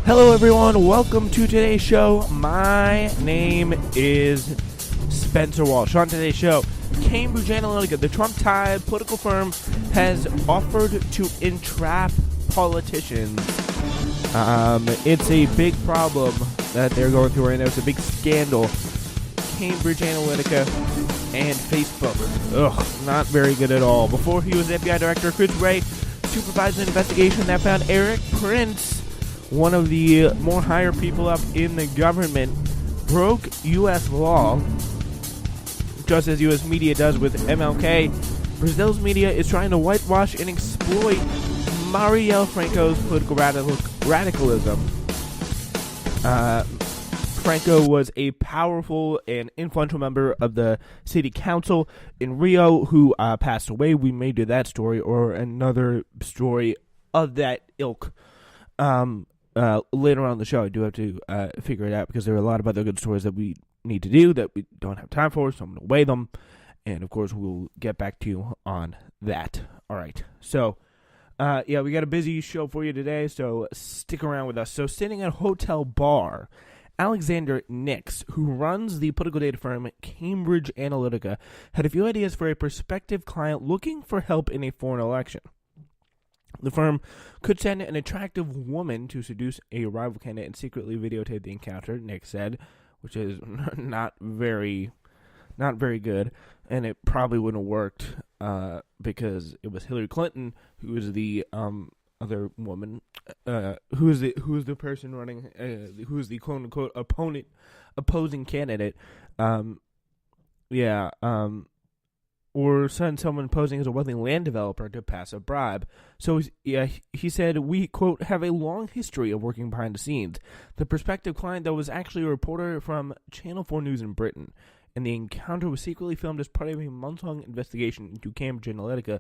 Hello everyone, welcome to today's show. My name is Spencer Walsh. On today's show, Cambrige Analytica, the Trump-tied political firm, has offered to entrap politicians. It's a big problem that they're going through right now. It's a big scandal. Cambrige Analytica and Facebook. Not very good at all. Before he was FBI Director, Chris Wray supervised an investigation that found Eric Prince, one of the more higher people up in the government, broke U.S. law, just as U.S. media does with MLK. Brazil's media is trying to whitewash and exploit Marielle Franco's political radicalism. Franco was a powerful and influential member of the city council in Rio who passed away. We may do that story or another story of that ilk later on in the show. I do have to figure it out because there are a lot of other good stories that we need to do that we don't have time for, so I'm going to weigh them. And, of course, we'll get back to you on that. All right. So, we got a busy show for you today, so stick around with us. So, sitting at a hotel bar, Alexander Nix, who runs the political data firm Cambrige Analytica, had a few ideas for a prospective client looking for help in a foreign election. The firm could send an attractive woman to seduce a rival candidate and secretly videotape the encounter, Nix said, which is not very good, and it probably wouldn't have worked because it was Hillary Clinton who was the other woman, who is the person running, who is the quote unquote opposing candidate, or send someone posing as a wealthy land developer to pass a bribe. So he said, we quote have a long history of working behind the scenes. The prospective client, though, was actually a reporter from Channel 4 News in Britain, and the encounter was secretly filmed as part of a month-long investigation into Cambrige Analytica,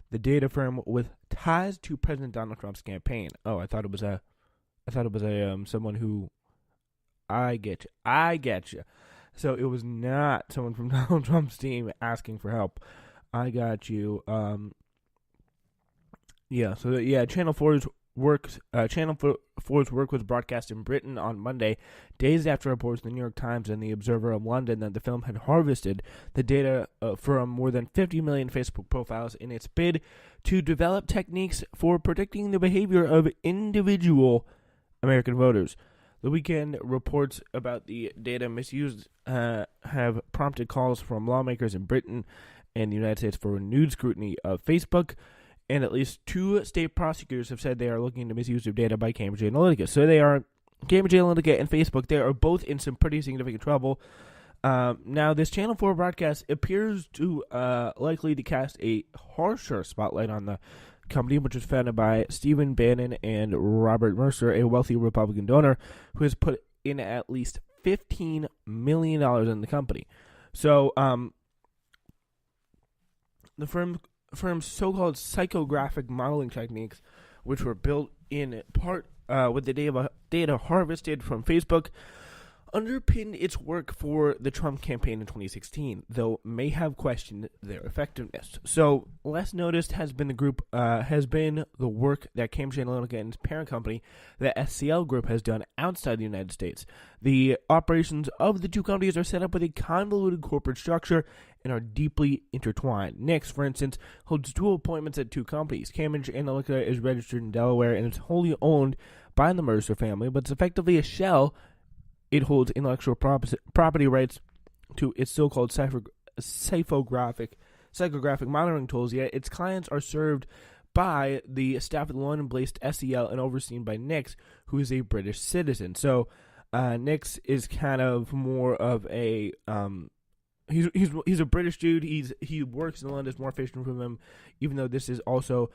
the data firm with ties to President Donald Trump's campaign. Oh, I thought it was someone who, I get you. So it was not someone from Donald Trump's team asking for help. I got you. Channel 4's work was broadcast in Britain on Monday, days after reports in the New York Times and the Observer of London that the film had harvested the data from more than 50 million Facebook profiles in its bid to develop techniques for predicting the behavior of individual American voters. The weekend reports about the data misuse have prompted calls from lawmakers in Britain and the United States for renewed scrutiny of Facebook, and at least two state prosecutors have said they are looking into misuse of data by Cambrige Analytica. So they are, Cambrige Analytica and Facebook, they are both in some pretty significant trouble. Now, this Channel 4 broadcast appears to likely to cast a harsher spotlight on the company, which was founded by Stephen Bannon and Robert Mercer, a wealthy Republican donor who has put in at least $15 million in the company. So, the firm's so-called psychographic modeling techniques, which were built in part with the data harvested from Facebook, underpinned its work for the Trump campaign in 2016, though may have questioned their effectiveness. So, less noticed has been the work that Cambrige Analytica and its parent company, the SCL Group, has done outside the United States. The operations of the two companies are set up with a convoluted corporate structure and are deeply intertwined. Nix, for instance, holds dual appointments at two companies. Cambrige Analytica is registered in Delaware and is wholly owned by the Mercer family, but it's effectively a shell. It holds intellectual property rights to its so-called psychographic monitoring tools, yet its clients are served by the staff at the London-based SEL and overseen by Nix, who is a British citizen. So Nix is kind of more of a he's a British dude. He works in London. It's more efficient for him, even though this is also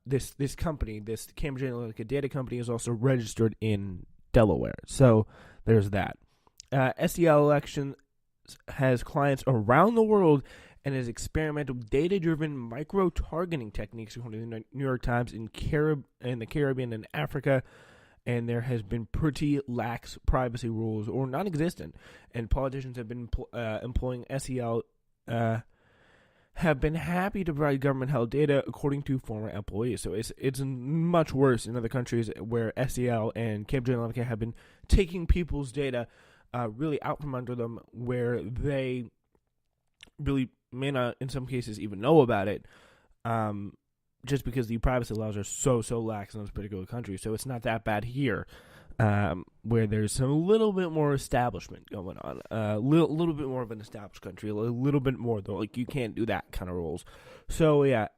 this company, this Cambrige Analytica data company, is also registered in Delaware. So there's that. SEL Election has clients around the world and has experimented with data-driven micro-targeting techniques, according to the New York Times, in the Caribbean and Africa, and there has been pretty lax privacy rules, or non-existent, and politicians have been employing SEL have been happy to provide government-held data, according to former employees. So it's much worse in other countries where SEL and Cambrige Analytica have been taking people's data really out from under them, where they really may not, in some cases, even know about it, just because the privacy laws are so lax in those particular countries. So it's not that bad here, where there's a little bit more establishment going on, a little bit more of an established country, a little bit more, though, like, you can't do that kind of rules. So, yeah,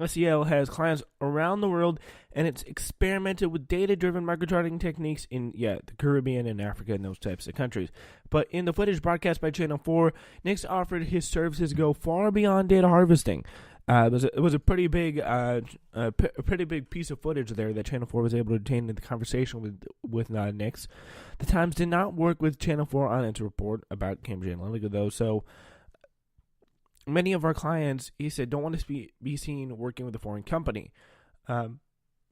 SEL has clients around the world, and it's experimented with data-driven micro-targeting techniques in, the Caribbean and Africa and those types of countries. But in the footage broadcast by Channel 4, Nix offered his services go far beyond data harvesting. It was a pretty big piece of footage there that Channel 4 was able to obtain in the conversation with Nix. The Times did not work with Channel 4 on its report about Cambrige Analytica, though, so many of our clients, he said, don't want to be seen working with a foreign company.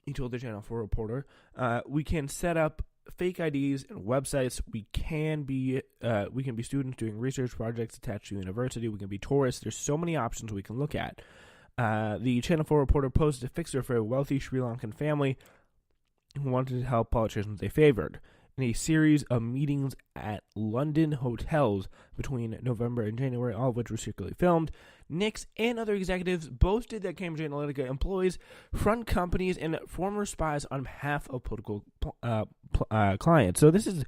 He told the Channel 4 reporter, we can set up fake IDs and websites. We can be students doing research projects attached to university. We can be tourists. There's so many options we can look at. The Channel 4 reporter posted a fixer for a wealthy Sri Lankan family who wanted to help politicians they favored. In a series of meetings at London hotels between November and January, all of which were secretly filmed, Nix and other executives boasted that Cambrige Analytica employs front companies and former spies on behalf of political clients. So this is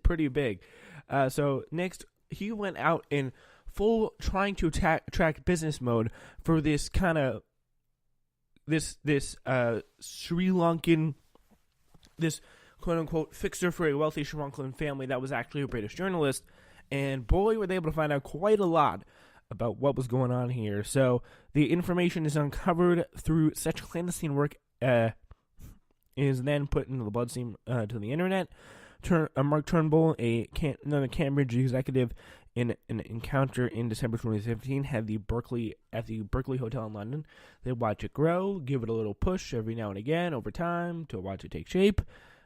pretty big. So Nix, he went out in full trying to attract business mode for this kind of this Sri Lankan, this quote-unquote fixer for a wealthy Sri Lankan family that was actually a British journalist, and boy, were they able to find out quite a lot about what was going on here. So the information is uncovered through such clandestine work is then put into the bloodstream to the internet. Mark Turnbull, another Cambridge executive, in an encounter in December 2017, at the Berkeley Hotel in London. They watch it grow, give it a little push every now and again over time to watch it take shape.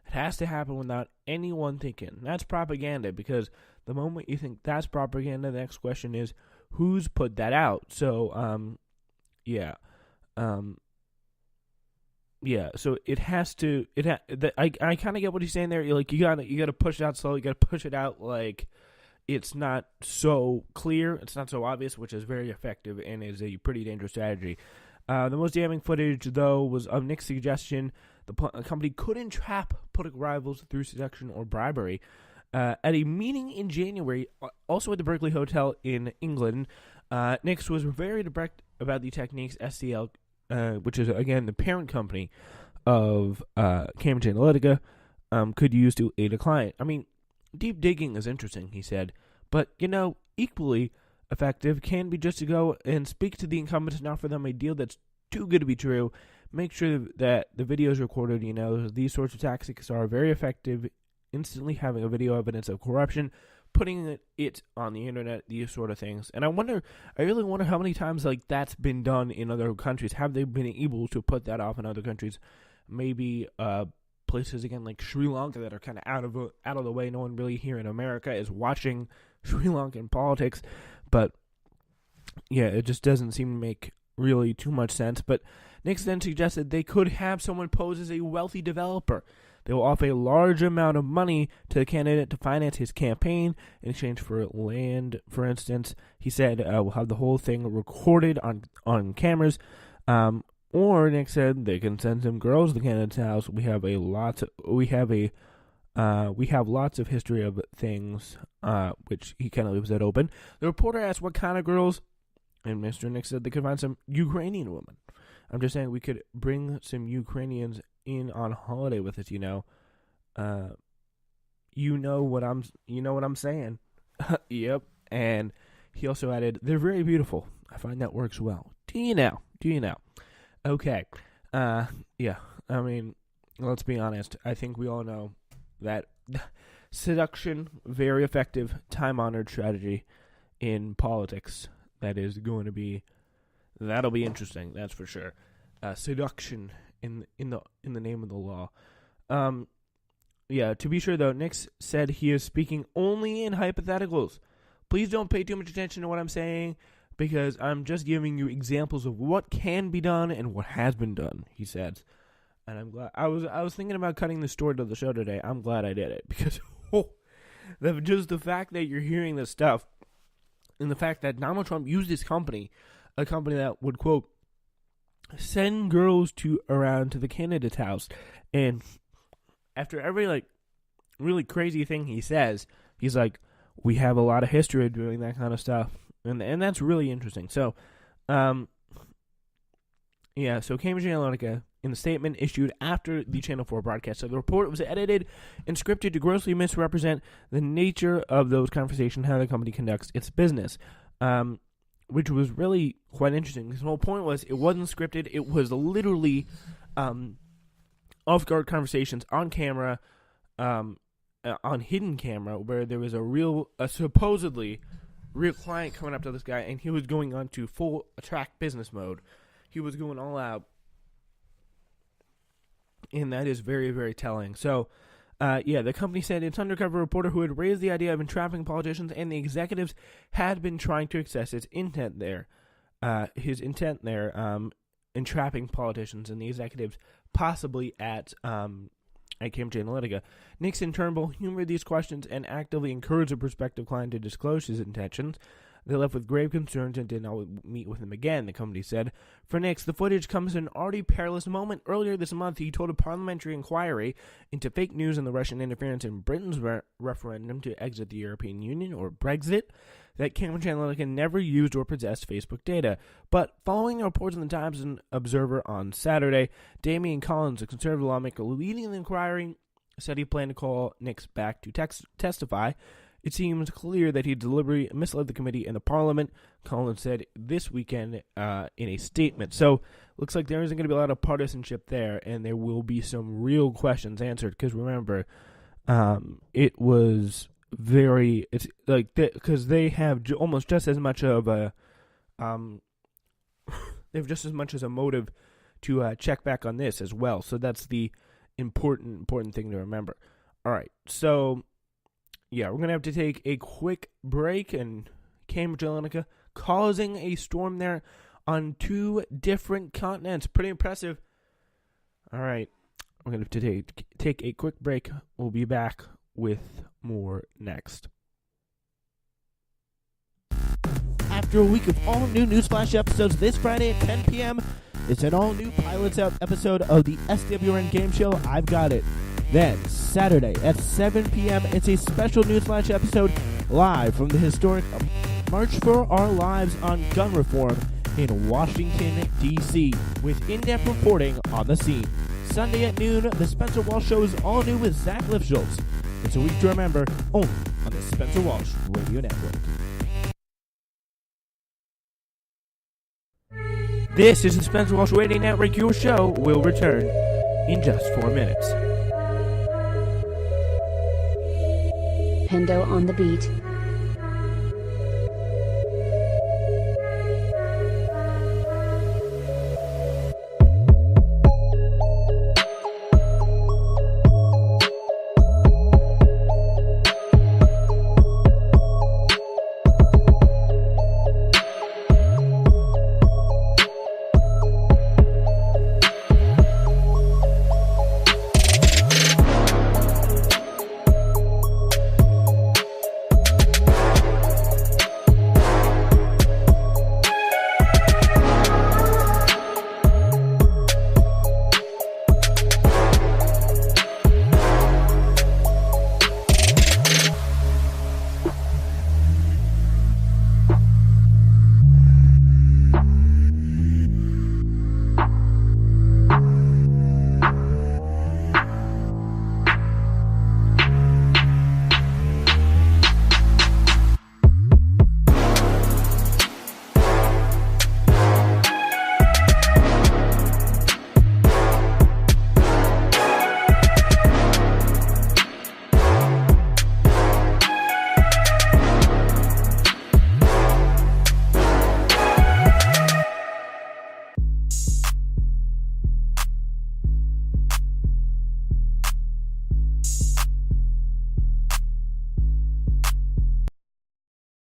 It has to happen without anyone thinking. That's propaganda, because the moment you think that's propaganda, the next question is, who's put that out? So, so it has to. I kind of get what he's saying there. You're like, you gotta push it out slow. You gotta push it out like it's not so clear, it's not so obvious, which is very effective and is a pretty dangerous strategy. The most damning footage, though, was of Nick's suggestion the company could entrap political rivals through seduction or bribery. At a meeting in January, also at the Berkeley Hotel in England, Nix was very direct about the techniques SEL, which is, again, the parent company of Cambrige Analytica, could use to aid a client. I mean, deep digging is interesting, he said, but, equally effective can be just to go and speak to the incumbents and offer them a deal that's too good to be true. Make sure that the video is recorded. These sorts of tactics are very effective. Instantly having a video evidence of corruption, putting it on the internet, these sort of things. And I really wonder how many times that's been done in other countries. Have they been able to put that off in other countries? Maybe places again like Sri Lanka that are kind of out of the way. No one really here in America is watching Sri Lankan politics, but yeah, it just doesn't seem to make really too much sense. But Nix then suggested they could have someone pose as a wealthy developer. They will offer a large amount of money to the candidate to finance his campaign in exchange for land, for instance. He said, we'll have the whole thing recorded on cameras. Or Nick said they can send some girls to the candidate's house. We have lots of history of things, which he kind of leaves that open. The reporter asked what kind of girls, and Mr. Nick said they could find some Ukrainian women. I'm just saying we could bring some Ukrainians in on holiday with us, you know what I'm saying. Yep. And he also added, they're very beautiful. I find that works well. Do you know? Okay. Yeah. I mean, let's be honest. I think we all know that seduction, very effective, time-honored strategy in politics. That'll be interesting. That's for sure. Seduction in the name of the law. To be sure though, Nix said he is speaking only in hypotheticals. Please don't pay too much attention to what I'm saying because I'm just giving you examples of what can be done and what has been done, he said. And I'm glad. I was thinking about cutting the story to the show today. I'm glad I did it, because just the fact that you're hearing this stuff, and the fact that Donald Trump used his company, a company that would, quote, send girls around to the candidate's house, and after every, like, really crazy thing he says, he's like, we have a lot of history of doing that kind of stuff, and that's really interesting. So, so Cambrige Analytica, in the statement issued after the Channel 4 broadcast, said the report was edited and scripted to grossly misrepresent the nature of those conversations, how the company conducts its business, which was really quite interesting. The whole point was it wasn't scripted. It was literally off-guard conversations on camera, on hidden camera, where there was a supposedly real client coming up to this guy, and he was going on to full attract business mode. He was going all out. And that is very, very telling. So, the company said its undercover reporter who had raised the idea of entrapping politicians and the executives had been trying to access his intent there. Entrapping politicians and the executives, possibly at Cambrige Analytica. Nixon Turnbull humored these questions and actively encouraged a prospective client to disclose his intentions. They left with grave concerns and did not meet with him again, the company said. For Nix, the footage comes at an already perilous moment. Earlier this month, he told a parliamentary inquiry into fake news and the Russian interference in Britain's referendum to exit the European Union, or Brexit, that Cambrige Analytica never used or possessed Facebook data. But following the reports in the Times and Observer on Saturday, Damian Collins, a conservative lawmaker leading the inquiry, said he planned to call Nix back to testify. It seems clear that he deliberately misled the committee and the parliament, Collins said this weekend in a statement. So, looks like there isn't going to be a lot of partisanship there, and there will be some real questions answered. Because remember, it was very, it's like, because they have almost just as much of a, they have just as much as a motive to check back on this as well. So that's the important thing to remember. All right, so yeah, we're going to have to take a quick break, and Cambrige Analytica causing a storm there on 2 different continents. Pretty impressive. All right, we're going to have to take a quick break. We'll be back with more next. After a week of all new Newsflash episodes this Friday at 10 p.m., it's an all-new Pilots Out episode of the SWRN game show, I've Got It. Then, Saturday at 7 p.m., it's a special Newsflash episode live from the historic March for Our Lives on Gun Reform in Washington, D.C., with in-depth reporting on the scene. Sunday at noon, The Spencer Walsh Show is all new with Zach Lifschultz. It's a week to remember, only on the Spencer Walsh Radio Network. This is the Spencer Walsh Radio Network. Your show will return in just 4 minutes. Pendo on the beat.